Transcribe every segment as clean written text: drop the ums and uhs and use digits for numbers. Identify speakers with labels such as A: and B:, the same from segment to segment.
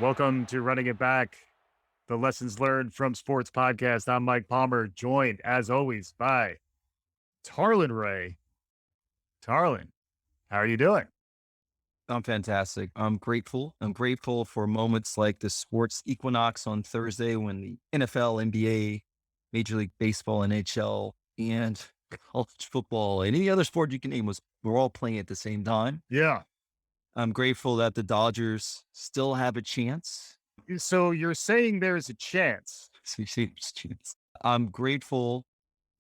A: Welcome to Running It Back, the Lessons Learned from Sports podcast. I'm Mike Palmer, joined as always by Tarlin Ray. Tarlin, how are you doing?
B: I'm fantastic. I'm grateful. I'm grateful for moments like the sports equinox on Thursday when the NFL, NBA, Major League Baseball, NHL, and college football and any other sport you can name we're all playing at the same time.
A: Yeah.
B: I'm grateful that the Dodgers still have a chance.
A: So you're saying there's a chance?
B: I'm grateful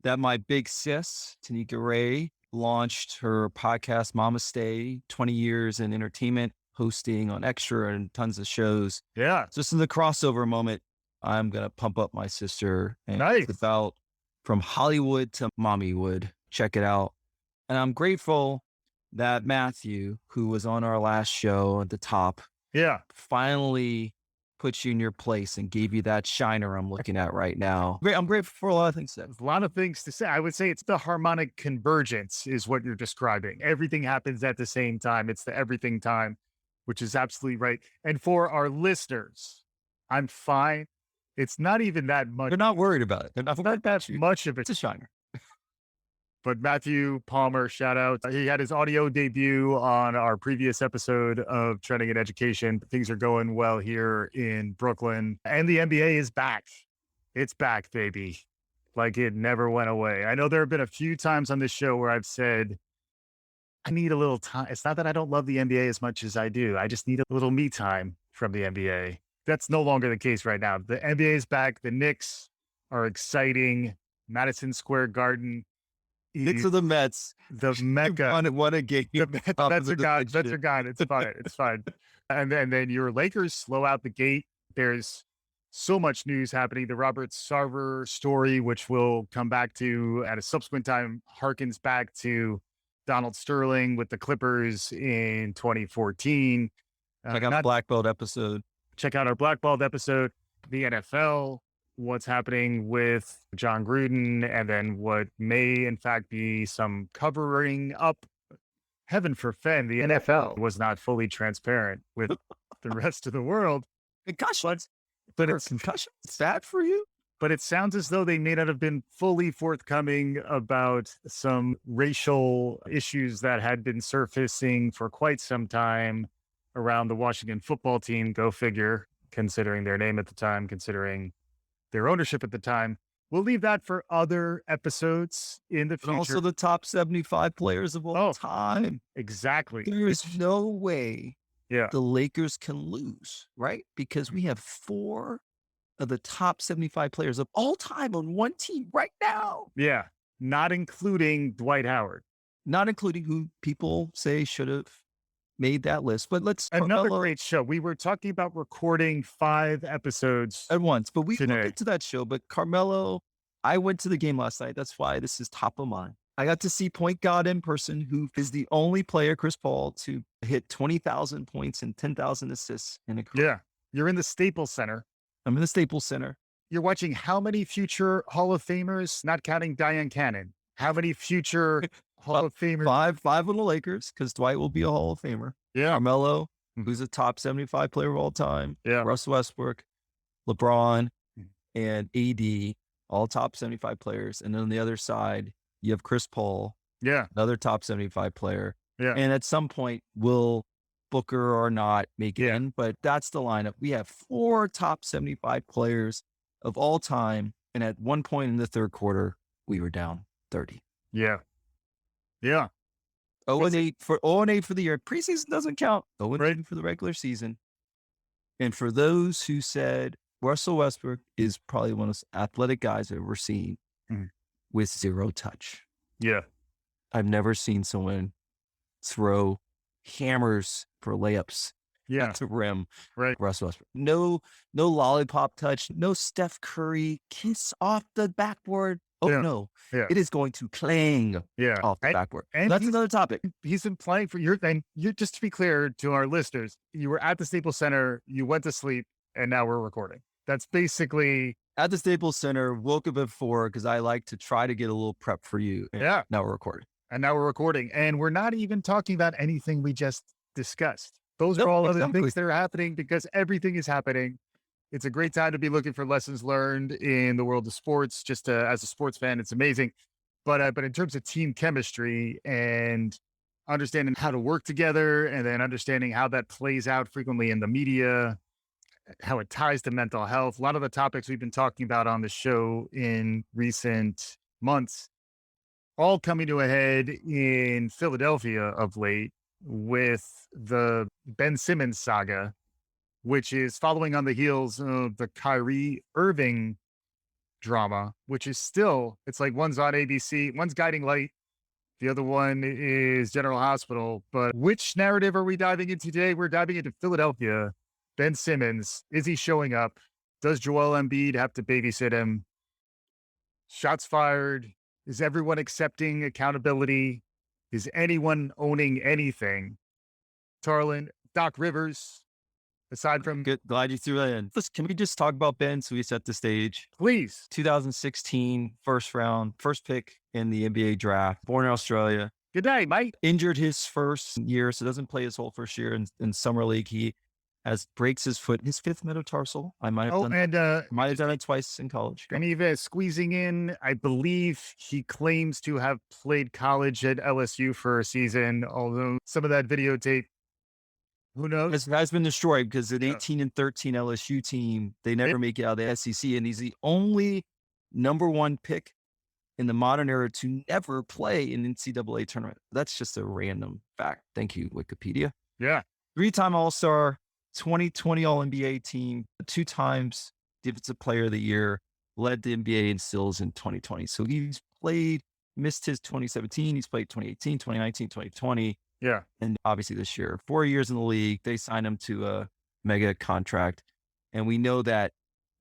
B: that my big sis, Tanika Ray, launched her podcast, Mama Stay, 20 years in entertainment, hosting on Extra and tons of shows.
A: Yeah.
B: Just in the crossover moment, I'm going to pump up my sister. And
A: Nice.
B: It's about from Hollywood to Mommywood. Check it out. And I'm grateful that Matthew, who was on our last show at the top, finally put you in your place and gave you that shiner I'm looking at right now. I'm grateful for a lot of things.
A: A lot of things to say. I would say it's the harmonic convergence is what you're describing. Everything happens at the same time. It's the everything time, which is absolutely right. And for our listeners, I'm fine. It's not even that much.
B: They're not worried about it. They're not
A: that much of it.
B: It's a shiner.
A: But Matthew Palmer, shout out. He had his audio debut on our previous episode of Trending in Education. Things are going well here in Brooklyn. And the NBA is back. It's back, baby. Like it never went away. I know there have been a few times on this show where I've said, I need a little time. It's not that I don't love the NBA as much as I do. I just need a little me time from the NBA. That's no longer the case right now. The NBA is back. The Knicks are exciting. Madison Square Garden.
B: Knicks of the Mets.
A: The Mecca.
B: What a game.
A: The Mets are gone. Mets are gone. It's fine. It's fine. And then your Lakers slow out the gate. There's so much news happening. The Robert Sarver story, which we'll come back to at a subsequent time, harkens back to Donald Sterling with the Clippers in 2014.
B: Check out the Black Belt episode.
A: Check out our Black Belt episode. The NFL. What's happening with John Gruden, and then what may in fact be some covering up. Heaven forfend, the NFL was not fully transparent with the rest of the world.
B: Concussions.
A: But it's
B: concussion. It's bad for you.
A: But it sounds as though they may not have been fully forthcoming about some racial issues that had been surfacing for quite some time around the Washington football team. Go figure, considering their name at the time, considering their ownership at the time. We'll leave that for other episodes in the future.
B: And also the top 75 players of all time.
A: Exactly.
B: There is no way the Lakers can lose, right? Because we have 4 of the top 75 players of all time on one team right now.
A: Yeah. Not including Dwight Howard.
B: Not including who people say should have made that list. But let's
A: another great show. We were talking about recording 5 episodes
B: at once, but we will get to that show. But Carmelo, I went to the game last night. That's why this is top of mind. I got to see Point God in person, who is the only player, Chris Paul, to hit 20,000 points and 10,000 assists in a career.
A: Yeah. You're in the Staples Center.
B: I'm in the Staples Center.
A: You're watching how many future Hall of Famers, not counting Diane Cannon? How many future Hall of Famers?
B: 5 on the Lakers, because Dwight will be a Hall of Famer.
A: Yeah.
B: Carmelo, who's a top 75 player of all time.
A: Yeah.
B: Russell Westbrook, LeBron, and AD, all top 75 players. And then on the other side, you have Chris Paul.
A: Yeah.
B: Another top 75 player.
A: Yeah.
B: And at some point, will Booker or not make it in? But that's the lineup. We have 4 top 75 players of all time. And at one point in the third quarter, we were down 30.
A: Yeah. Yeah.
B: 0-8 for the year. Preseason doesn't count. 0-8 for the regular season. And for those who said Russell Westbrook is probably one of the most athletic guys I've ever seen with 0 touch.
A: Yeah.
B: I've never seen someone throw hammers for layups at the rim.
A: Right.
B: Russell Westbrook. No lollipop touch. No Steph Curry kiss off the backboard. No.
A: Yeah.
B: It is going to clang off the backboard. And that's another topic.
A: He's been playing for you. Just to be clear to our listeners, you were at the Staples Center, you went to sleep, and now we're recording. That's basically
B: at the Staples Center, woke up at 4 because I like to try to get a little prep for you. Now we're recording.
A: And we're not even talking about anything we just discussed. Those are all other
B: exactly.
A: things that are happening because everything is happening. It's a great time to be looking for lessons learned in the world of sports. Just as a sports fan, it's amazing. But in terms of team chemistry and understanding how to work together, and then understanding how that plays out frequently in the media, how it ties to mental health. A lot of the topics we've been talking about on the show in recent months, all coming to a head in Philadelphia of late with the Ben Simmons saga, which is following on the heels of the Kyrie Irving drama, which is still, it's like one's on ABC, one's Guiding Light, the other one is General Hospital. But which narrative are we diving into today? We're diving into Philadelphia. Ben Simmons, is he showing up? Does Joel Embiid have to babysit him? Shots fired. Is everyone accepting accountability? Is anyone owning anything? Tarlin, Doc Rivers, aside from
B: Good. Glad you threw that in. Can we just talk about Ben so we set the stage?
A: please.
B: 2016, first round, first pick in the NBA draft, born in Australia.
A: Good night, Mike.
B: Injured his first year, so doesn't play his whole first year in summer league. He breaks his foot, his fifth metatarsal. I might have done it twice in college.
A: And even squeezing in, I believe he claims to have played college at LSU for a season, although some of that videotape, who knows?
B: Has been destroyed because an 18-13 LSU team, they never make it out of the SEC, and he's the only number one pick in the modern era to never play an NCAA tournament. That's just a random fact. Thank you, Wikipedia.
A: Yeah.
B: 3-time All-Star, 2020 All-NBA team, 2 times Defensive Player of the Year, led the NBA in steals in 2020. So he's missed his 2017. He's played 2018, 2019, 2020.
A: Yeah.
B: And obviously this year, 4 years in the league, they signed him to a mega contract. And we know that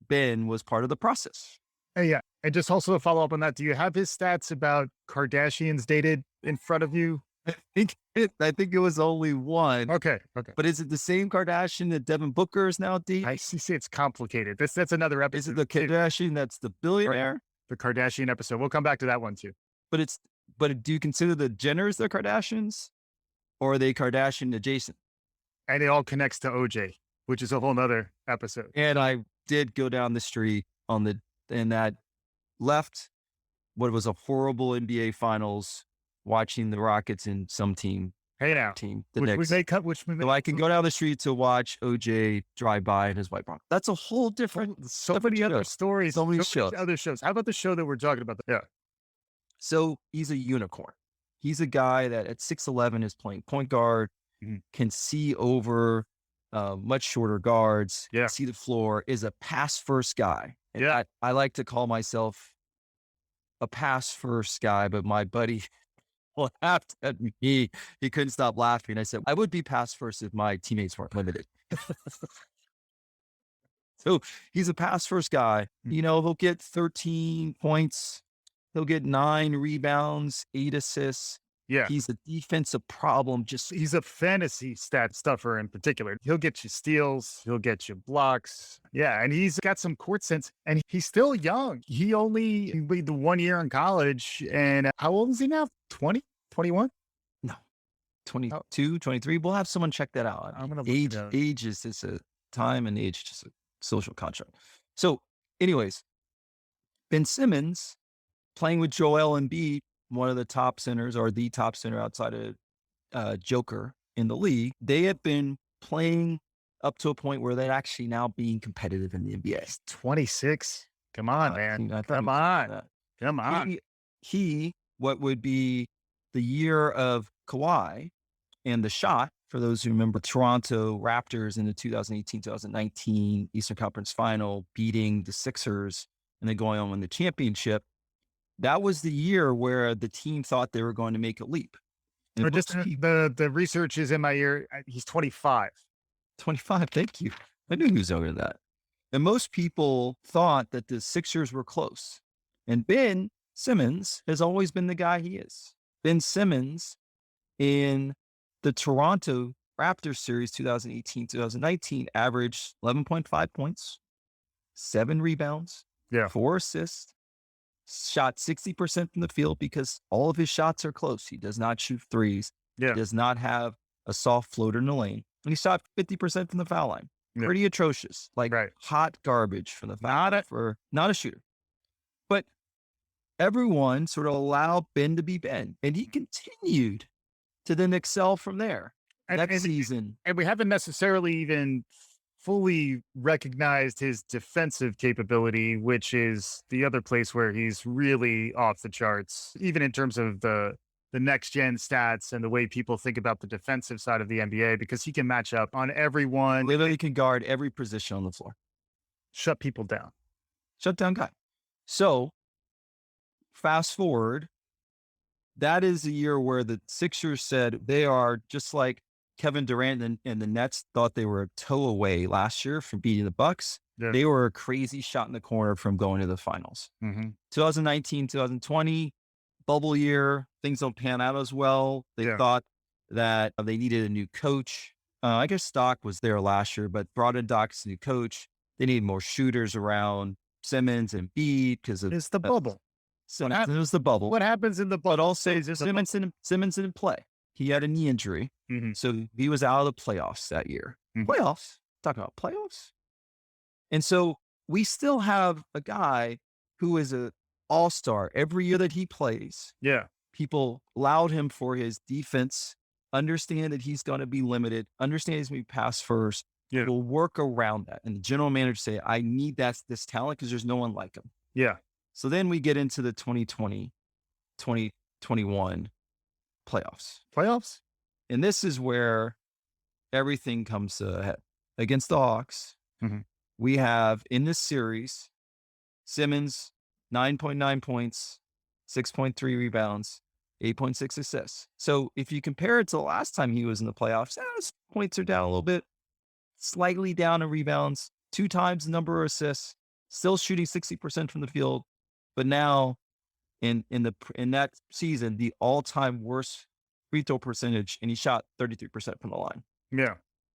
B: Ben was part of the process.
A: Yeah. And just also to follow up on that, do you have his stats about Kardashians dated in front of you?
B: I think it was only one.
A: Okay.
B: But is it the same Kardashian that Devin Booker is now dating?
A: I see it's complicated. That's another episode.
B: Is it the Kardashian that's the billionaire?
A: The Kardashian episode. We'll come back to that one too.
B: But do you consider the Jenners the Kardashians? Or are they Kardashian adjacent?
A: And it all connects to OJ, which is a whole nother episode.
B: And I did go down the street and that left what was a horrible NBA finals watching the Rockets and some team.
A: Hey now.
B: The
A: which
B: Knicks.
A: We may cut,
B: so I can go down the street to watch OJ drive by in his white Bronco. That's a whole different.
A: So many other stories.
B: So many shows.
A: Other shows. How about the show that we're talking about? Yeah.
B: So he's a unicorn. He's a guy that at 6'11" is playing point guard, can see over much shorter guards, see the floor, is a pass first guy. And I like to call myself a pass first guy, but my buddy laughed at me. He couldn't stop laughing. I said, I would be pass first if my teammates weren't limited. So he's a pass first guy. You know, he'll get 13 points. He'll get 9 rebounds, 8 assists.
A: Yeah.
B: He's a defensive problem.
A: He's a fantasy stat stuffer in particular. He'll get you steals. He'll get you blocks. Yeah. And he's got some court sense and he's still young. He only played the 1 year in college. And how old is he now? 20, 21?
B: No, 22, 23. We'll have someone check that out.
A: I'm going
B: to age is just a time and age, just a social construct. So anyways, Ben Simmons, playing with Joel Embiid, one of the top centers or the top center outside of Joker in the league, they have been playing up to a point where they're actually now being competitive in the NBA.
A: 26. Come on, man. Come on.
B: He, what would be the year of Kawhi and the shot, for those who remember Toronto Raptors in the 2018-2019 Eastern Conference Final, beating the Sixers and then going on to win the championship. That was the year where the team thought they were going to make a leap.
A: And just the research is in my ear. He's 25.
B: 25. Thank you. I knew he was younger than that. And most people thought that the Sixers were close. And Ben Simmons has always been the guy he is. Ben Simmons in the Toronto Raptors series 2018-2019 averaged 11.5 points, 7 rebounds, 4 assists, shot 60% from the field because all of his shots are close. He does not shoot threes. He does not have a soft floater in the lane. And he shot 50% from the foul line. Pretty atrocious, like hot garbage from the foul for not a shooter. But everyone sort of allowed Ben to be Ben, and he continued to then excel from there. Next season.
A: And we haven't necessarily even fully recognized his defensive capability, which is the other place where he's really off the charts, even in terms of the next gen stats and the way people think about the defensive side of the NBA, because he can match up on everyone.
B: Literally can guard every position on the floor.
A: Shut people down.
B: Shut down guy. So fast forward, that is a year where the Sixers said they are just like Kevin Durant and the Nets thought they were a toe away last year from beating the Bucks. Yeah. They were a crazy shot in the corner from going to the finals. 2019, 2020, bubble year, things don't pan out as well. They thought that they needed a new coach. I guess Doc was there last year, but brought in Doc as a new coach. They need more shooters around Simmons and Embiid because
A: it's the bubble.
B: So it was the bubble.
A: What happens in the bubble?
B: But also Simmons didn't play. He had a knee injury. So he was out of the playoffs that year. Playoffs? Talking about playoffs? And so we still have a guy who is an all-star every year that he plays.
A: Yeah.
B: People laud him for his defense, understand that he's going to be limited, understand he's going to be pass first. Yeah. Will work around that. And the general manager say, I need this talent because there's no one like him.
A: Yeah.
B: So then we get into the 2020, 2021 playoffs. And this is where everything comes to a head. Against the Hawks, we have in this series, Simmons, 9.9 points, 6.3 rebounds, 8.6 assists. So if you compare it to the last time he was in the playoffs, his points are down a little bit, slightly down in rebounds, 2 times the number of assists, still shooting 60% from the field. But now in that season, the all-time worst free throw percentage, and he shot 33% from the line.
A: Yeah.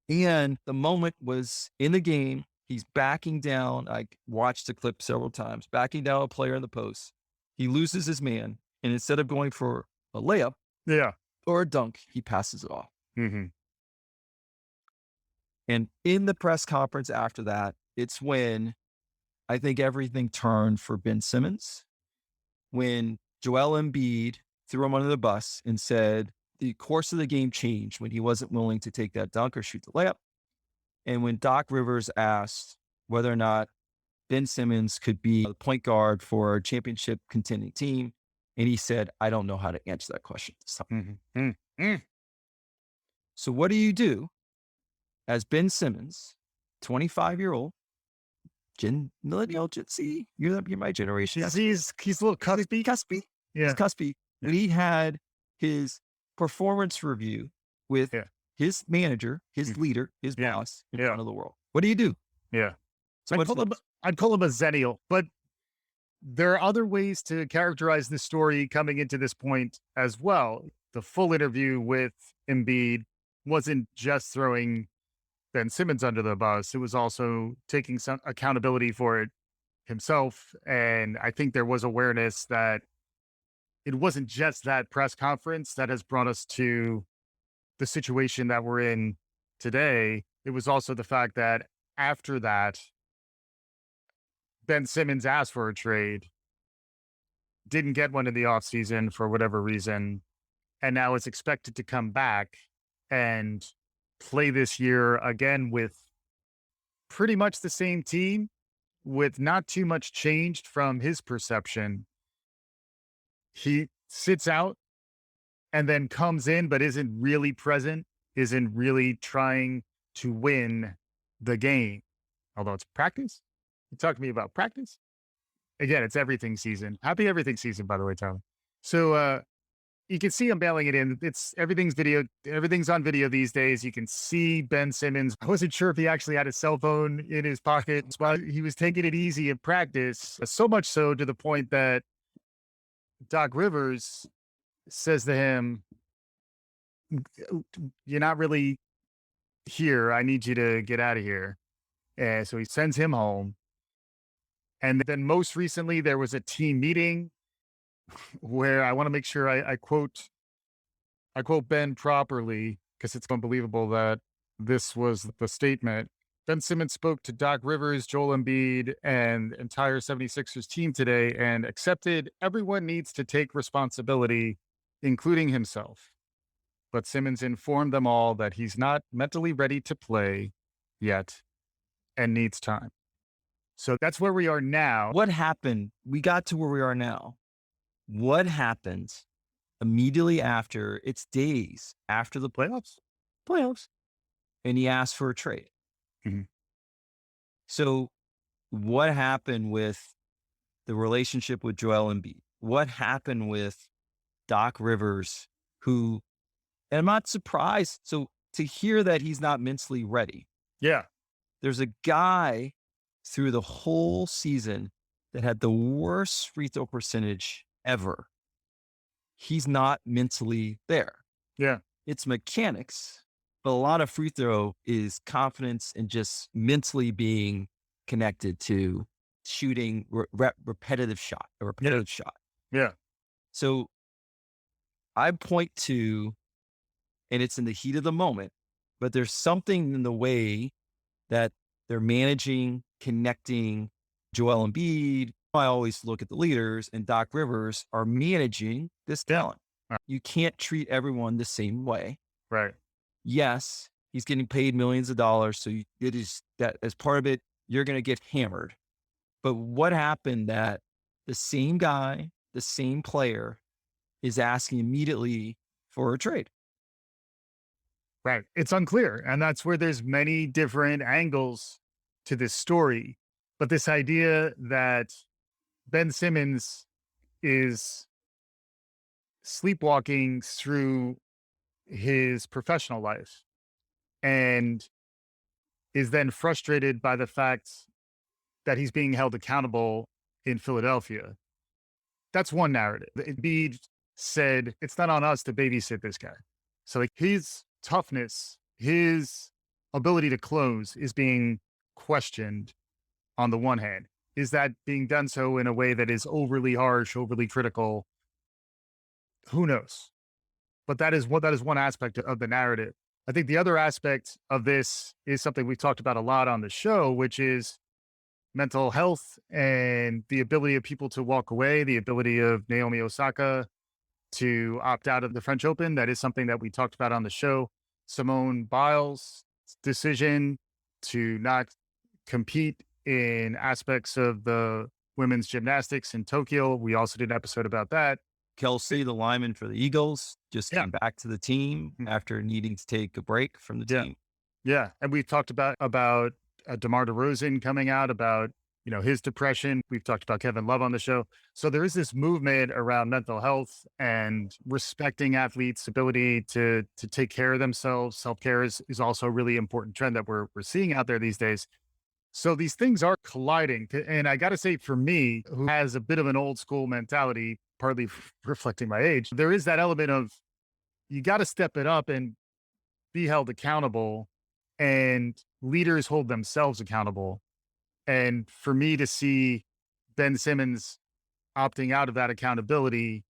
B: And the moment was in the game. He's backing down. I watched the clip several times, backing down a player in the post. He loses his man. And instead of going for a layup or a dunk, he passes it off. And in the press conference after that, it's when I think everything turned for Ben Simmons, when Joel Embiid threw him under the bus and said the course of the game changed when he wasn't willing to take that dunk or shoot the layup. And when Doc Rivers asked whether or not Ben Simmons could be the point guard for a championship contending team, and he said, I don't know how to answer that question. So what do you do as Ben Simmons, 25-year-old, millennial, Gen Z, you're my generation.
A: He's a little cuspy.
B: Yeah. He's cuspy. And he had his performance review with his manager, his leader, his boss in front of the world. What do you do?
A: Yeah. So I'd call him a zennial, but there are other ways to characterize this story coming into this point as well. The full interview with Embiid wasn't just throwing Ben Simmons under the bus. It was also taking some accountability for it himself. And I think there was awareness that it wasn't just that press conference that has brought us to the situation that we're in today. It was also the fact that after that, Ben Simmons asked for a trade, didn't get one in the offseason for whatever reason, and now is expected to come back and play this year again with pretty much the same team, with not too much changed from his perception. He sits out and then comes in, but isn't really present, isn't really trying to win the game. Although it's practice. You talk to me about practice? Again, it's everything season. Happy everything season, by the way, Tarlin. So you can see him bailing it in. Everything's on video these days. You can see Ben Simmons. I wasn't sure if he actually had his cell phone in his pocket, but he was taking it easy in practice. So much so to the point that Doc Rivers says to him, you're not really here. I need you to get out of here. And so he sends him home. And then most recently, there was a team meeting where I want to make sure I quote Ben properly, because it's unbelievable that This was the statement. Ben Simmons spoke to Doc Rivers, Joel Embiid, and entire 76ers team today and accepted everyone needs to take responsibility, including himself. But Simmons informed them all that he's not mentally ready to play yet and needs time. So that's where we are now.
B: What happened? We got to where we are now. What happens immediately after? It's days after the playoffs, and he asked for a trade.
A: Mm-hmm.
B: So what happened with the relationship with Joel Embiid? What happened with Doc Rivers, who, and I'm not surprised. So to hear that he's not mentally ready.
A: Yeah.
B: There's a guy through the whole season that had the worst free throw percentage ever. He's not mentally there.
A: Yeah.
B: It's mechanics, but a lot of free throw is confidence and just mentally being connected to shooting a repetitive shot.
A: Yeah.
B: So I point to, and it's in the heat of the moment, but there's something in the way that they're managing, connecting Joel Embiid. I always look at the leaders, and Doc Rivers are managing this talent.
A: Right.
B: You can't treat everyone the same way.
A: Right.
B: Yes, he's getting paid millions of dollars. So it is that as part of it, you're going to get hammered. But what happened that the same guy, the same player is asking immediately for a trade?
A: Right. It's unclear. And that's where there's many different angles to this story. But this idea that Ben Simmons is sleepwalking through his professional life and is then frustrated by the fact that he's being held accountable in Philadelphia. That's one narrative. Embiid said, it's not on us to babysit this guy. So like his toughness, his ability to close is being questioned on the one hand. Is that being done so in a way that is overly harsh, overly critical? Who knows? But that is one aspect of the narrative. I think the other aspect of this is something we've talked about a lot on the show, which is mental health and the ability of people to walk away, the ability of Naomi Osaka to opt out of the French Open. That is something that we talked about on the show. Simone Biles' decision to not compete in aspects of the women's gymnastics in Tokyo. We also did an episode about that.
B: Kelsey, the lineman for the Eagles, just came back to the team after needing to take a break from the team.
A: Yeah. And we've talked about DeMar DeRozan coming out about, his depression. We've talked about Kevin Love on the show. So there is this movement around mental health and respecting athletes' ability to take care of themselves. Self-care is also a really important trend that we're seeing out there these days. So these things are colliding. And I got to say, for me, who has a bit of an old school mentality, partly reflecting my age, there is that element of you got to step it up and be held accountable, and leaders hold themselves accountable. And for me to see Ben Simmons opting out of that accountability,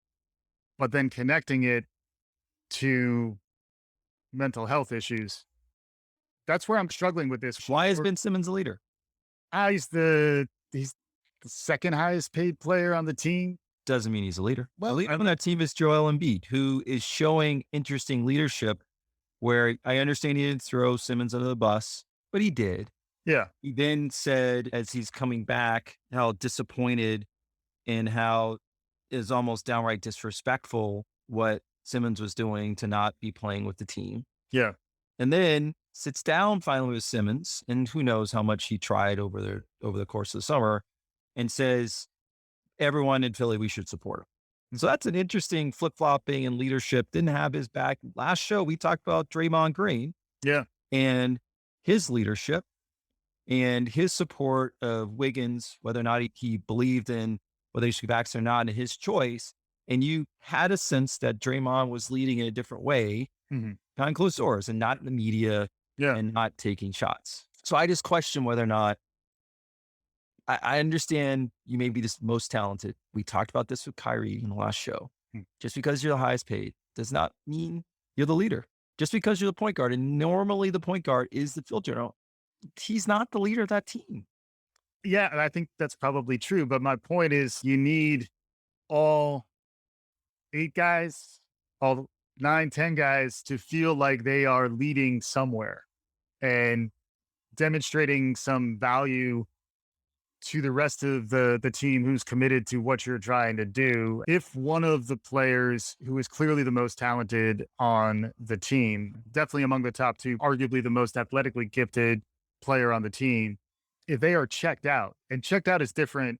A: but then connecting it to mental health issues, that's where I'm struggling with this.
B: Why is Ben Simmons a leader?
A: He's the second highest paid player on the team.
B: Doesn't mean he's a leader. Well, the leader on that team is Joel Embiid, who is showing interesting leadership, where I understand he didn't throw Simmons under the bus, but he did.
A: Yeah.
B: He then said, as he's coming back, how disappointed and how is almost downright disrespectful what Simmons was doing to not be playing with the team.
A: Yeah.
B: And then sits down finally with Simmons, and who knows how much he tried over the course of the summer, and says, everyone in Philly, we should support him. So that's an interesting flip-flopping and leadership. Didn't have his back. Last show, we talked about Draymond Green.
A: Yeah.
B: And his leadership and his support of Wiggins, whether or not he believed in whether he should be vaccinated or not, and his choice. And you had a sense that Draymond was leading in a different way, behind closed doors and not in the media, and not taking shots. So I just question whether or not, I understand you may be the most talented. We talked about this with Kyrie in the last show. Just because you're the highest paid does not mean you're the leader. just because you're the point guard, and normally the point guard is the field general, he's not the leader of that team.
A: Yeah, and I think that's probably true. But my point is, you need all 8 guys, all 9, 10 guys to feel like they are leading somewhere and demonstrating some value to the rest of the team who's committed to what you're trying to do. If one of the players who is clearly the most talented on the team, definitely among the top 2, arguably the most athletically gifted player on the team, if they are checked out, and checked out is different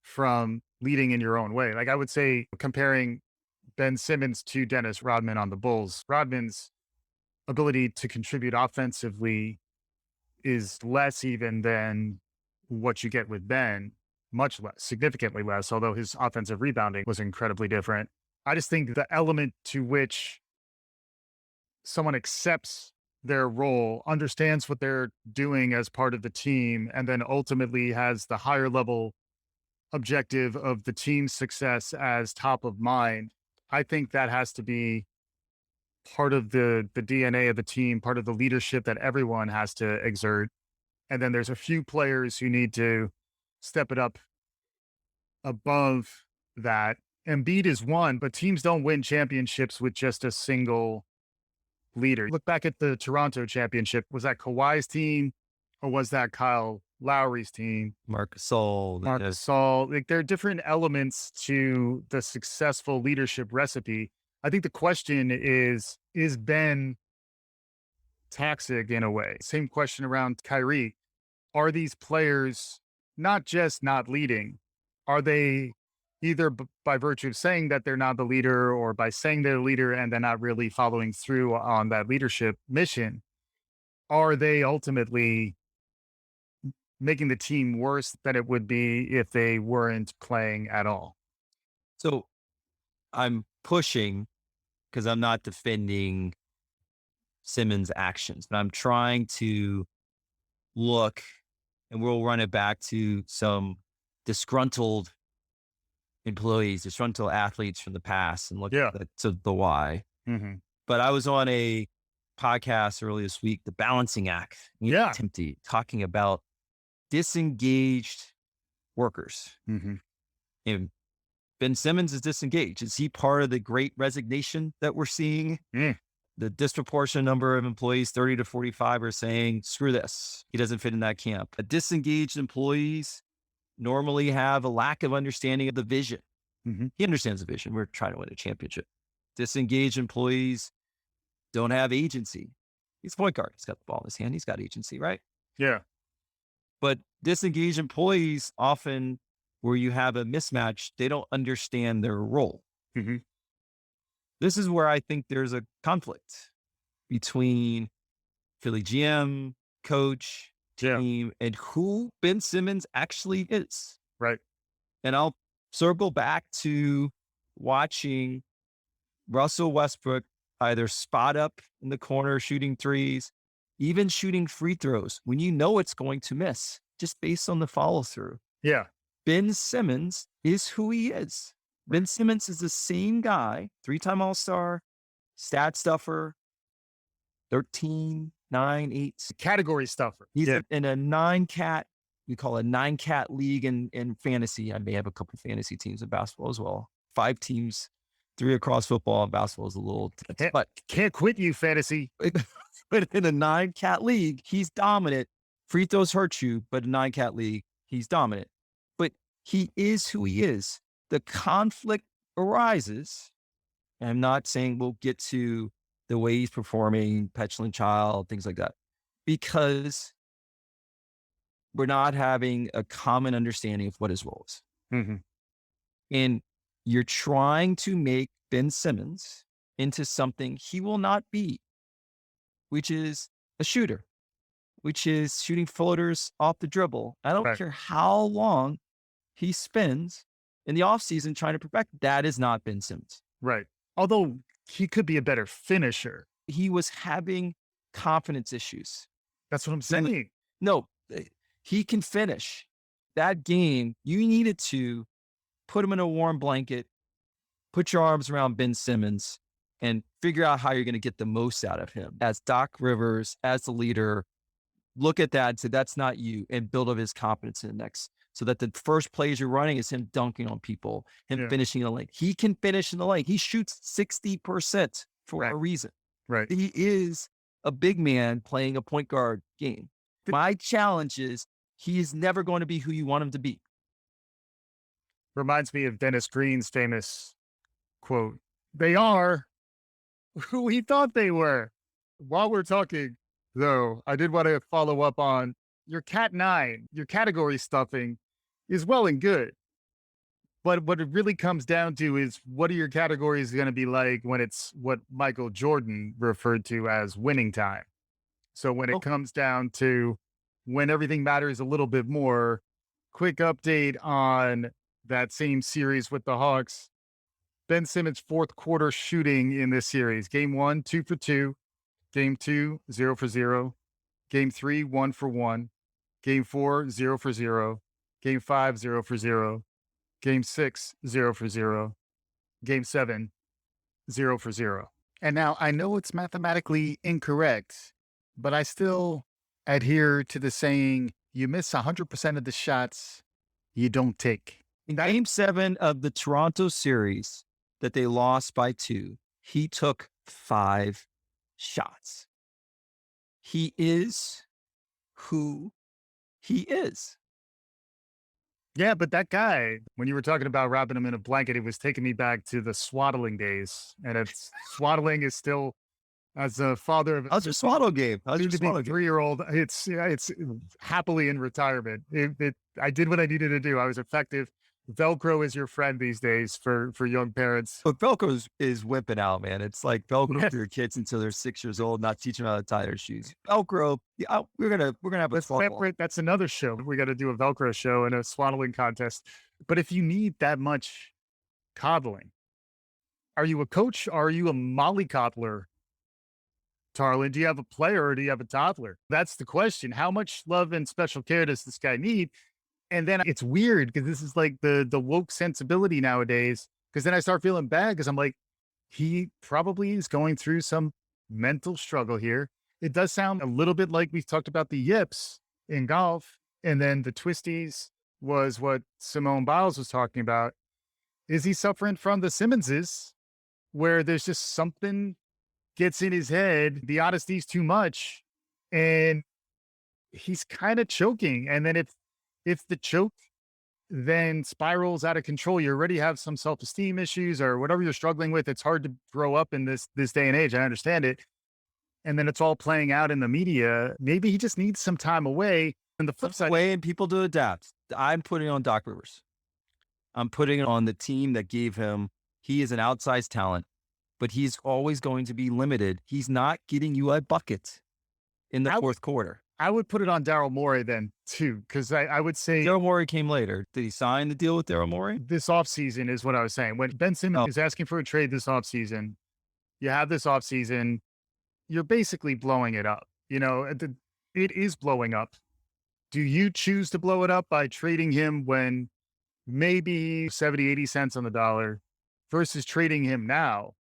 A: from leading in your own way. Like I would say, comparing Ben Simmons to Dennis Rodman on the Bulls, Rodman's ability to contribute offensively is less even than what you get with Ben, much less, significantly less, although his offensive rebounding was incredibly different. I just think the element to which someone accepts their role, understands what they're doing as part of the team, and then ultimately has the higher level objective of the team's success as top of mind. I think that has to be part of the DNA of the team, part of the leadership that everyone has to exert. And then there's a few players who need to step it up above that. Embiid is one, but teams don't win championships with just a single leader. Look back at the Toronto championship. Was that Kawhi's team or was that Kyle Lowry's team?
B: Marc Gasol.
A: Like there are different elements to the successful leadership recipe. I think the question is Ben toxic in a way? Same question around Kyrie. Are these players not just not leading? Are they either by virtue of saying that they're not the leader or by saying they're the leader and then not really following through on that leadership mission? Are they ultimately making the team worse than it would be if they weren't playing at all?
B: So I'm pushing because I'm not defending Simmons' actions, but I'm trying to look, and we'll run it back to some disgruntled employees, disgruntled athletes from the past and look to the why.
A: Mm-hmm.
B: But I was on a podcast earlier this week, The Balancing Act, Tempty, talking about disengaged workers.
A: Mm-hmm.
B: And Ben Simmons is disengaged. Is he part of the great resignation that we're seeing? The disproportionate number of employees, 30 to 45, are saying, screw this. He doesn't fit in that camp. Disengaged employees normally have a lack of understanding of the vision.
A: Mm-hmm.
B: He understands the vision. We're trying to win a championship. Disengaged employees don't have agency. He's a point guard. He's got the ball in his hand. He's got agency, right?
A: Yeah.
B: But disengaged employees often, where you have a mismatch, they don't understand their role.
A: Mm-hmm.
B: This is where I think there's a conflict between Philly GM, coach, team, and who Ben Simmons actually is.
A: Right.
B: And I'll circle back to watching Russell Westbrook either spot up in the corner shooting threes, even shooting free throws when you know it's going to miss, just based on the follow through.
A: Yeah.
B: Ben Simmons is who he is. Ben Simmons is the same guy, 3-time All-Star, stat stuffer, 13, 9, 8.
A: Category stuffer.
B: He's in a 9-cat, we call it a 9-cat league in fantasy. I may have a couple fantasy teams in basketball as well. 5 teams, 3 across football, and basketball is a little, but
A: can't quit you, fantasy.
B: But in a 9-cat league, he's dominant. Free throws hurt you, but a 9-cat league, he's dominant. But he is who he is. The conflict arises. And I'm not saying we'll get to the way he's performing, petulant child, things like that, because we're not having a common understanding of what his role is.
A: Mm-hmm.
B: And you're trying to make Ben Simmons into something he will not be, which is a shooter, which is shooting floaters off the dribble. I don't care how long he spends in the offseason trying to perfect. That is not Ben Simmons.
A: Right. Although he could be a better finisher.
B: He was having confidence issues.
A: That's what I'm saying.
B: No, he can finish. That game, you needed to put him in a warm blanket, put your arms around Ben Simmons and figure out how you're going to get the most out of him. As Doc Rivers, as the leader, look at that and say, that's not you, and build up his confidence in the next. So that the first plays you're running is him dunking on people, him finishing the lane. He can finish in the lane. He shoots 60% for a reason.
A: Right.
B: He is a big man playing a point guard game. My challenge is he is never going to be who you want him to be.
A: Reminds me of Dennis Green's famous quote, "They are who we thought they were." While we're talking, though, I did want to follow up on your Cat 9, your category stuffing is well and good. But what it really comes down to is, what are your categories going to be like when it's what Michael Jordan referred to as winning time? So when it comes down to when everything matters a little bit more, quick update on that same series with the Hawks. Ben Simmons' fourth quarter shooting in this series. Game 1, 2 for 2. Game 2, 0 for 0. Game 3, 1 for 1. Game 4, 0 for 0. Game 5, 0 for 0. Game 6, 0 for 0. Game 7, 0 for 0. And now I know it's mathematically incorrect, but I still adhere to the saying, you miss 100% of the shots you don't take.
B: In Game 7 of the Toronto series that they lost by 2, he took 5 shots. He is who he is.
A: Yeah, but that guy, when you were talking about wrapping him in a blanket, it was taking me back to the swaddling days. And it's swaddling is still, as a father of
B: How's your swaddle game? How's your swaddle game?
A: 3-year-old, it's happily in retirement. I did what I needed to do. I was effective. Velcro is your friend these days for young parents.
B: But Velcro is whipping out, man. It's like Velcro for your kids until they're 6 years old, not teaching them how to tie their shoes. Velcro, yeah, we're gonna have a
A: separate. That's another show. We got to do a Velcro show and a swaddling contest. But if you need that much coddling, are you a coach? Or are you a mollycoddler? Tarlin, do you have a player or do you have a toddler? That's the question. How much love and special care does this guy need? And then it's weird because this is like the woke sensibility nowadays. Because then I start feeling bad because I'm like, he probably is going through some mental struggle here. It does sound a little bit like we've talked about the yips in golf. And then the twisties was what Simone Biles was talking about. Is he suffering from the Simmonses, where there's just something gets in his head, the honesty's too much, and he's kind of choking. And then if the choke then spirals out of control, you already have some self-esteem issues or whatever you're struggling with. It's hard to grow up in this day and age. I understand it. And then it's all playing out in the media. Maybe he just needs some time away. And the flip side,
B: way and people to adapt. I'm putting it on Doc Rivers. I'm putting it on the team that gave him. He is an outsized talent, but he's always going to be limited. He's not getting you a bucket in the fourth quarter.
A: I would put it on Daryl Morey then too, because I would say
B: Daryl Morey came later. Did he sign the deal with Daryl Morey?
A: This offseason is what I was saying. When Ben Simmons is asking for a trade this offseason, you have this offseason, you're basically blowing it up. You know, it is blowing up. Do you choose to blow it up by trading him when maybe 70, 80 cents on the dollar versus trading him now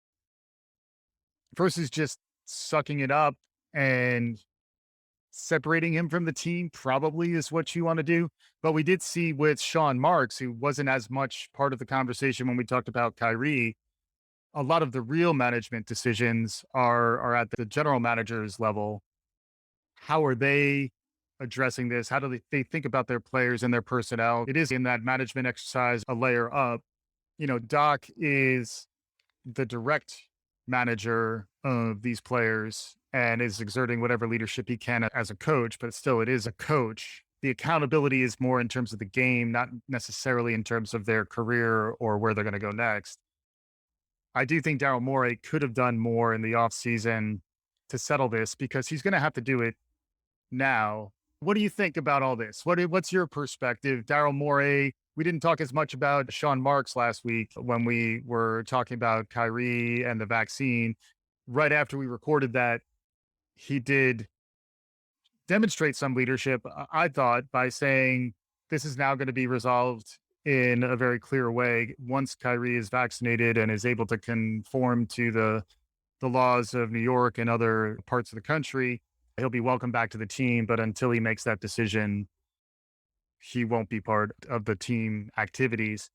A: versus just sucking it up and separating him from the team probably is what you want to do. But we did see with Sean Marks, who wasn't as much part of the conversation when we talked about Kyrie, a lot of the real management decisions are at the general manager's level. How are they addressing this? How do they think about their players and their personnel? It is in that management exercise a layer up. You know, Doc is the direct manager of these players and is exerting whatever leadership he can as a coach, but still it is a coach. The accountability is more in terms of the game, not necessarily in terms of their career or where they're going to go next. I do think Daryl Morey could have done more in the offseason to settle this because he's going to have to do it now. What do you think about all this? What's your perspective? Daryl Morey, we didn't talk as much about Sean Marks last week when we were talking about Kyrie and the vaccine. Right after we recorded that, he did demonstrate some leadership, I thought, by saying this is now going to be resolved in a very clear way once Kyrie is vaccinated and is able to conform to the the laws of New York and other parts of the country, he'll be welcome back to the team. But until he makes that decision, he won't be part of the team activities.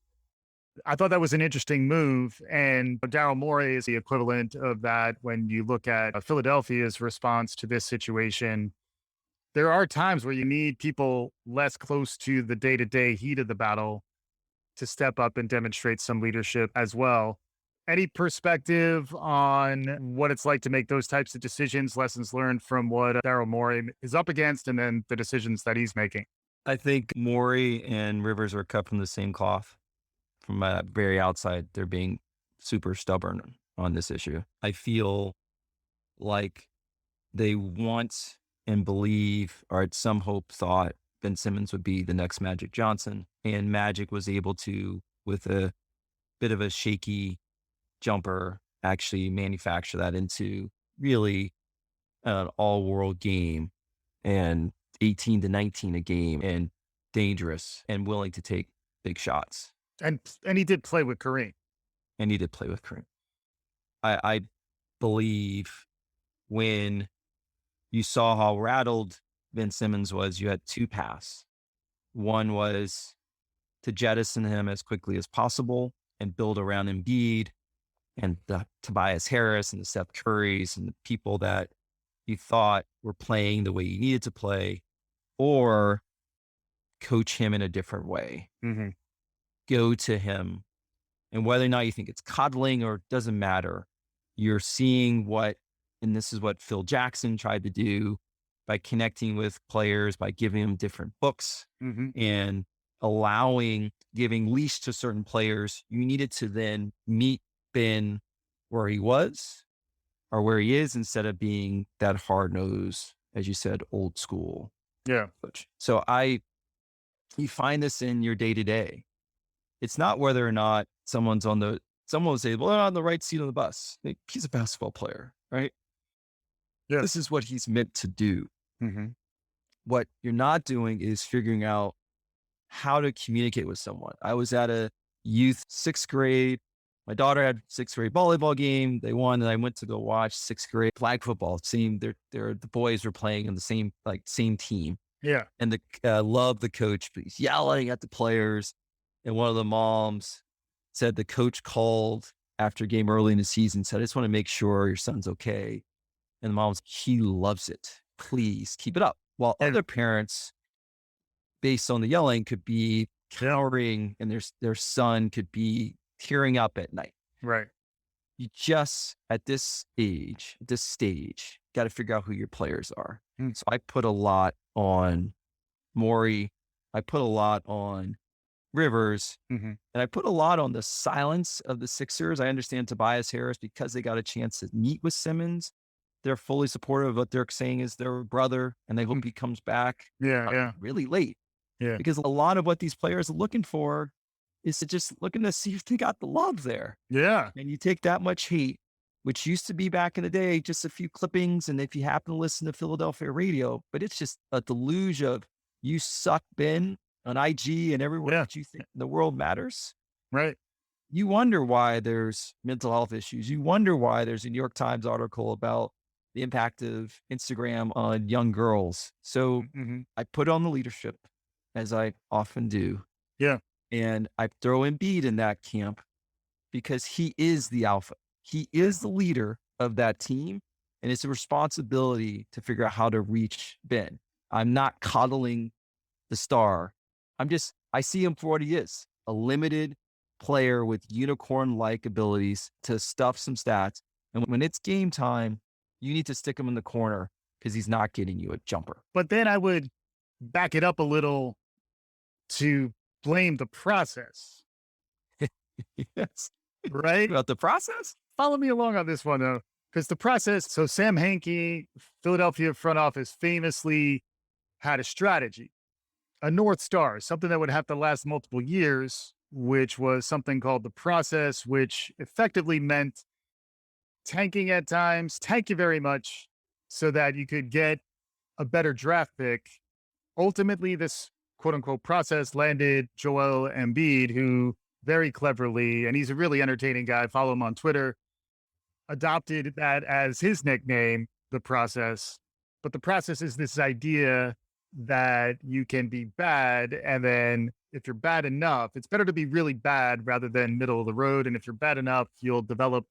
A: I thought that was an interesting move. And Daryl Morey is the equivalent of that when you look at Philadelphia's response to this situation. There are times where you need people less close to the day-to-day heat of the battle to step up and demonstrate some leadership as well. Any perspective on what it's like to make those types of decisions, lessons learned from what Daryl Morey is up against, and then the decisions that he's making?
B: I think Morey and Rivers are cut from the same cloth. From the very outside, they're being super stubborn on this issue. I feel like they want and believe, or at some hope thought, Ben Simmons would be the next Magic Johnson. And Magic was able to, with a bit of a shaky jumper, actually manufacture that into really an all-world game and 18 to 19 a game and dangerous and willing to take big shots.
A: And he did play with Kareem.
B: And he did play with Kareem. I believe when you saw how rattled Ben Simmons was, you had two paths. One was to jettison him as quickly as possible and build around Embiid and the Tobias Harris and the Seth Currys and the people that you thought were playing the way you needed to play, or coach him in a different way.
A: Mm-hmm.
B: Go to him. And whether or not you think it's coddling or doesn't matter, you're seeing what, and this is what Phil Jackson tried to do by connecting with players, by giving them different books and giving leash to certain players. You needed to then meet Ben where he was or where he is, instead of being that hard nosed, as you said, old school.
A: Yeah.
B: Coach. So you find this in your day to day. It's not whether or not someone will say, well, they're on the right seat of the bus. He's a basketball player, right?
A: Yeah.
B: This is what he's meant to do.
A: Mm-hmm.
B: What you're not doing is figuring out how to communicate with someone. I was at a youth 6th grade. My daughter had 6th grade volleyball game. They won, and I went to go watch 6th grade flag football. The boys were playing in the same team.
A: Yeah.
B: And loved the coach, but he's yelling at the players. And one of the moms said the coach called after a game early in the season, said, I just want to make sure your son's okay. And the mom's, he loves it. Please keep it up. While other parents, based on the yelling, could be cowering, and their son could be tearing up at night.
A: Right.
B: You just, at this stage, got to figure out who your players are. So I put a lot on Morey. I put a lot on Rivers, and I put a lot on the silence of the Sixers. I understand Tobias Harris, because they got a chance to meet with Simmons. They're fully supportive of what they're saying is their brother, and they hope he comes back really late.
A: Yeah.
B: Because a lot of what these players are looking for is to just looking to see if they got the love there.
A: Yeah.
B: And you take that much hate, which used to be back in the day, just a few clippings, and if you happen to listen to Philadelphia radio, but it's just a deluge of you suck, Ben, on IG and everywhere that you think the world matters.
A: Right.
B: You wonder why there's mental health issues. You wonder why there's a New York Times article about the impact of Instagram on young girls. So I put on the leadership, as I often do.
A: Yeah.
B: And I throw Embiid in that camp because he is the alpha. He is the leader of that team. And it's a responsibility to figure out how to reach Ben. I'm not coddling the star. I see him for what he is, a limited player with unicorn-like abilities to stuff some stats. And when it's game time, you need to stick him in the corner because he's not getting you a jumper.
A: But then I would back it up a little to blame the process.
B: Yes.
A: Right?
B: About the process?
A: Follow me along on this one, though, because the process, so Sam Henkie, Philadelphia front office, famously had a strategy, a North Star, something that would have to last multiple years, which was something called the process, which effectively meant tanking at times, tank you very much so that you could get a better draft pick. Ultimately, this quote unquote process landed Joel Embiid, who very cleverly, and he's a really entertaining guy, follow him on Twitter, adopted that as his nickname, The Process. But the process is this idea that you can be bad. And then if you're bad enough, it's better to be really bad rather than middle of the road. And if you're bad enough, you'll develop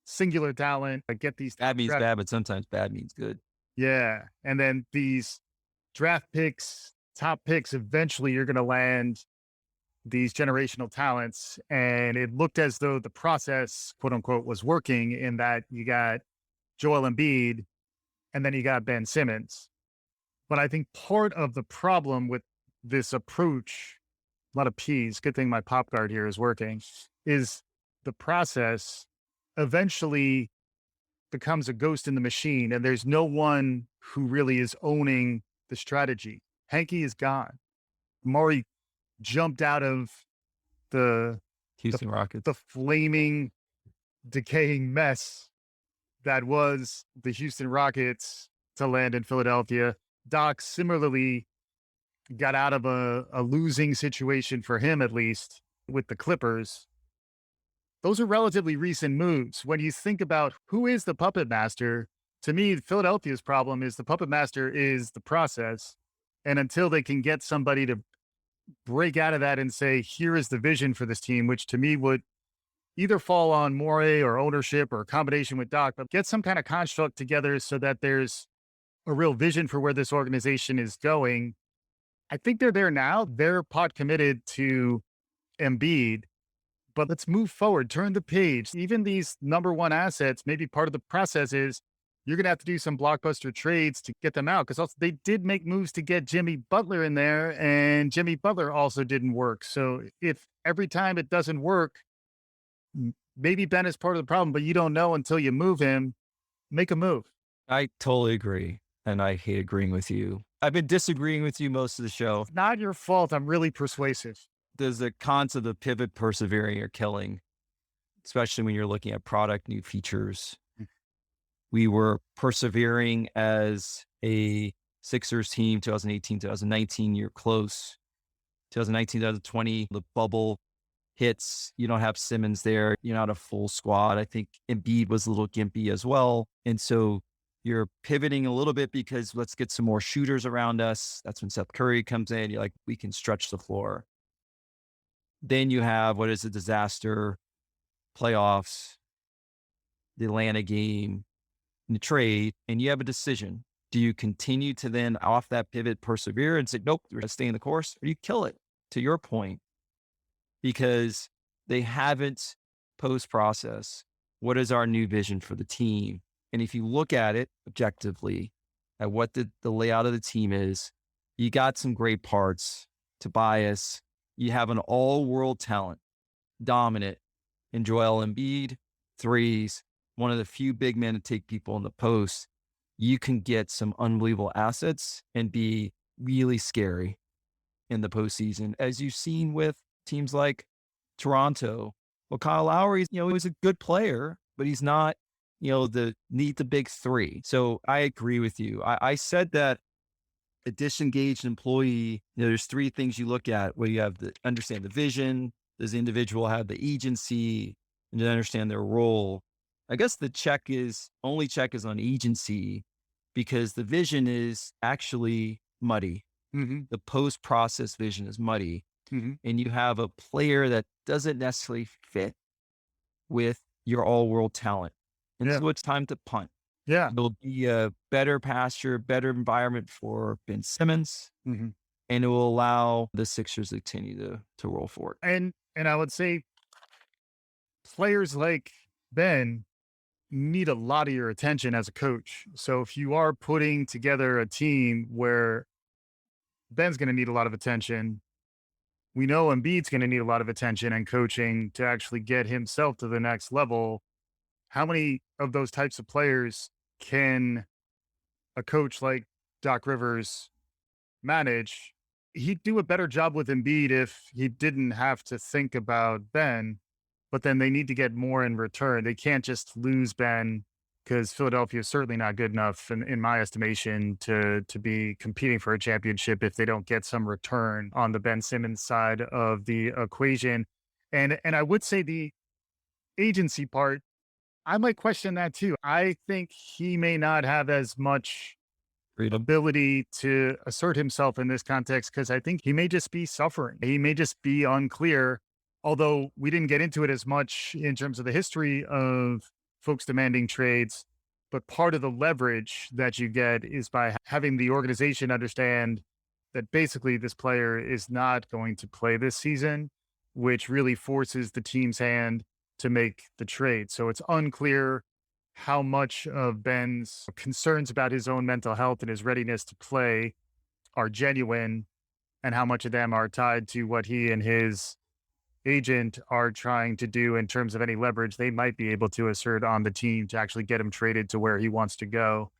A: singular talent, get these.
B: Bad means bad, but sometimes bad means good.
A: Yeah. And then these draft picks, top picks, eventually you're going to land these generational talents. And it looked as though the process, quote unquote, was working in that you got Joel Embiid and then you got Ben Simmons. But I think part of the problem with this approach, a lot of P's, good thing my pop guard here is working, is the process eventually becomes a ghost in the machine, and there's no one who really is owning the strategy. Henkie is gone. Maury jumped out of the
B: Houston Rockets,
A: the flaming, decaying mess that was the Houston Rockets to land in Philadelphia. Doc similarly got out of a losing situation for him, at least with the Clippers. Those are relatively recent moves. When you think about who is the puppet master, to me, Philadelphia's problem is the puppet master is the process. And until they can get somebody to break out of that and say, here is the vision for this team, which to me would either fall on Morey or ownership or a combination with Doc, but get some kind of construct together so that there's a real vision for where this organization is going. I think they're there now. They're pot committed to Embiid, but let's move forward, turn the page. Even these number one assets, maybe part of the process is you're going to have to do some blockbuster trades to get them out. Because also they did make moves to get Jimmy Butler in there, and Jimmy Butler also didn't work. So if every time it doesn't work, maybe Ben is part of the problem, but you don't know until you move him. Make a move.
B: I totally agree. And I hate agreeing with you. I've been disagreeing with you most of the show.
A: It's not your fault. I'm really persuasive.
B: There's the concept of pivot, persevering, or killing, especially when you're looking at product, new features. We were persevering as a Sixers team, 2018, 2019, you're close. 2019, 2020, the bubble hits. You don't have Simmons there. You're not a full squad. I think Embiid was a little gimpy as well. And so you're pivoting a little bit because let's get some more shooters around us. That's when Seth Curry comes in. You're like, we can stretch the floor. Then you have what is a disaster, playoffs, the Atlanta game, and the trade, and you have a decision. Do you continue to then off that pivot persevere and say, nope, we're going to stay in the course, or you kill it, to your point? Because they haven't post-process. What is our new vision for the team? And if you look at it objectively, at what the layout of the team is, you got some great parts. Tobias, you have an all-world talent, dominant in Joel Embiid, threes, one of the few big men to take people in the post. You can get some unbelievable assets and be really scary in the postseason, as you've seen with teams like Toronto. Well, Kyle Lowry, he's a good player, but he's not, the big three. So I agree with you. I said that a disengaged employee, there's three things you look at where you have to understand the vision. Does the individual have the agency and to understand their role? I guess the only check is on agency because the vision is actually muddy. Mm-hmm. The post-process vision is muddy. Mm-hmm. And you have a player that doesn't necessarily fit with your all-world talent. And so it's time to punt.
A: Yeah.
B: It'll be a better pasture, better environment for Ben Simmons. Mm-hmm. And it will allow the Sixers to continue to roll forward.
A: And I would say players like Ben need a lot of your attention as a coach. So if you are putting together a team where Ben's going to need a lot of attention, we know Embiid's going to need a lot of attention and coaching to actually get himself to the next level. How many of those types of players can a coach like Doc Rivers manage? He'd do a better job with Embiid if he didn't have to think about Ben, but then they need to get more in return. They can't just lose Ben because Philadelphia is certainly not good enough, in my estimation, to be competing for a championship if they don't get some return on the Ben Simmons side of the equation. And I would say the agency part, I might question that too. I think he may not have as much
B: Freedom.
A: ability to assert himself in this context because I think he may just be suffering. He may just be unclear, although we didn't get into it as much in terms of the history of folks demanding trades. But part of the leverage that you get is by having the organization understand that basically this player is not going to play this season, which really forces the team's hand to make the trade. So it's unclear how much of Ben's concerns about his own mental health and his readiness to play are genuine and how much of them are tied to what he and his agent are trying to do in terms of any leverage they might be able to assert on the team to actually get him traded to where he wants to go.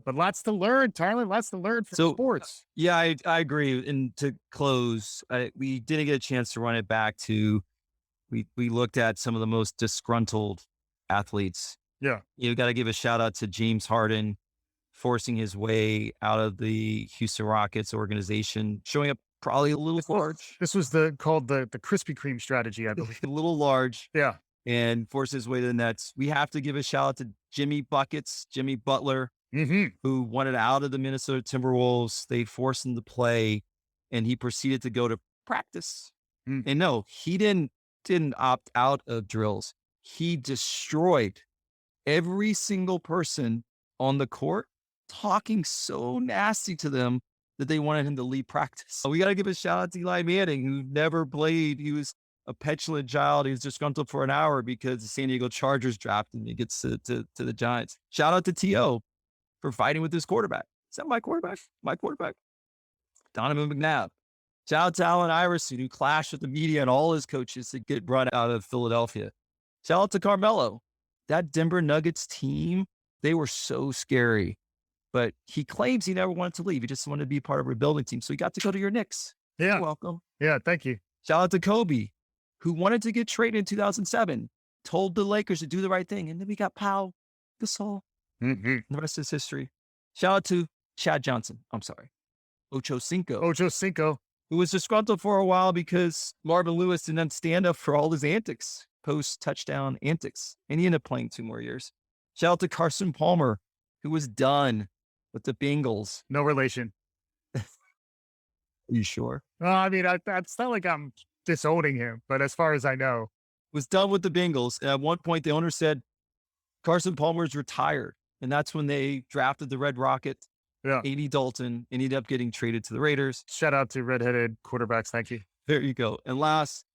A: But lots to learn, Tarlin, lots to learn from sports.
B: Yeah, I agree. And to close, we didn't get a chance to run it back to, we looked at some of the most disgruntled athletes.
A: Yeah.
B: You got to give a shout out to James Harden forcing his way out of the Houston Rockets organization, showing up probably a little large.
A: This was called the Krispy Kreme strategy, I believe.
B: A little large.
A: Yeah.
B: And forced his way to the Nets. We have to give a shout out to Jimmy Butler, who wanted out of the Minnesota Timberwolves. They forced him to play, and he proceeded to go to practice. And no, he didn't opt out of drills. He destroyed every single person on the court, talking so nasty to them that they wanted him to leave practice. So we got to give a shout out to Eli Manning, who never played. He was a petulant child. He was disgruntled for an hour because the San Diego Chargers drafted him. He gets to the Giants. Shout out to T.O. for fighting with his quarterback. Is that my quarterback? My quarterback. Donovan McNabb. Shout out to Allen Iverson, who clashed with the media and all his coaches to get run out of Philadelphia. Shout out to Carmelo. That Denver Nuggets team, they were so scary. But he claims he never wanted to leave. He just wanted to be part of a rebuilding team. So he got to go to your Knicks.
A: Yeah.
B: You're welcome.
A: Yeah, thank you.
B: Shout out to Kobe, who wanted to get traded in 2007, told the Lakers to do the right thing. And then we got Pau Gasol. The rest is history. Shout out to Chad Johnson. I'm sorry. Ocho Cinco, who was disgruntled for a while because Marvin Lewis didn't stand up for all his antics, post-touchdown antics. And he ended up playing 2 more years. Shout out to Carson Palmer, who was done with the Bengals.
A: No relation.
B: Are you sure?
A: I mean, it's not like I'm disowning him, but as far as I know.
B: Was done with the Bengals. And at one point, the owner said, Carson Palmer's retired. And that's when they drafted the Red Rocket.
A: Yeah.
B: Andy Dalton ended up getting traded to the Raiders.
A: Shout out to redheaded quarterbacks. Thank you.
B: There you go. And last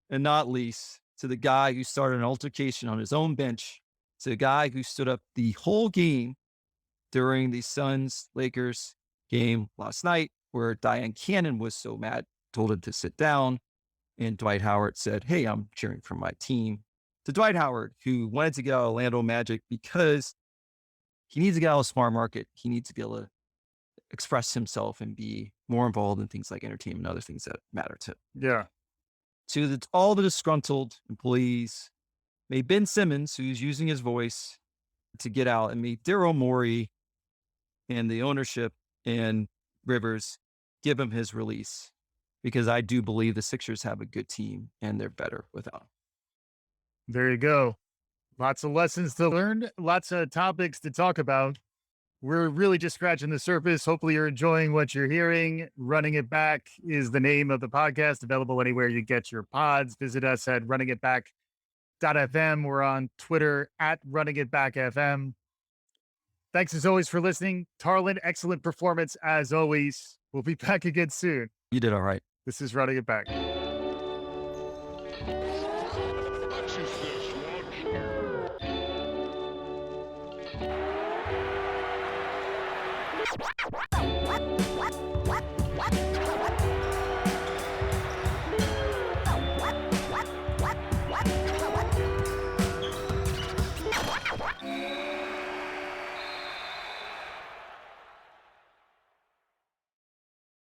B: and not least, to the guy who started an altercation on his own bench, to the guy who stood up the whole game during the Suns-Lakers game last night, where Diane Cannon was so mad, told him to sit down. And Dwight Howard said, hey, I'm cheering for my team. To Dwight Howard, who wanted to get out of Orlando Magic because he needs to get out of the smart market. He needs to be able to express himself and be more involved in things like entertainment and other things that matter to him.
A: Yeah.
B: To all the disgruntled employees, may Ben Simmons, who's using his voice to get out, and may Daryl Morey and the ownership and Rivers give him his release, because I do believe the Sixers have a good team and they're better without him.
A: There you go. Lots of lessons to learn, lots of topics to talk about. We're really just scratching the surface. Hopefully you're enjoying what you're hearing. Running It Back is the name of the podcast, available anywhere you get your pods. Visit us at runningitback.fm. We're on Twitter at runningitbackfm. Thanks as always for listening. Tarlin, excellent performance as always. We'll be back again soon.
B: You did all right.
A: This is Running It Back.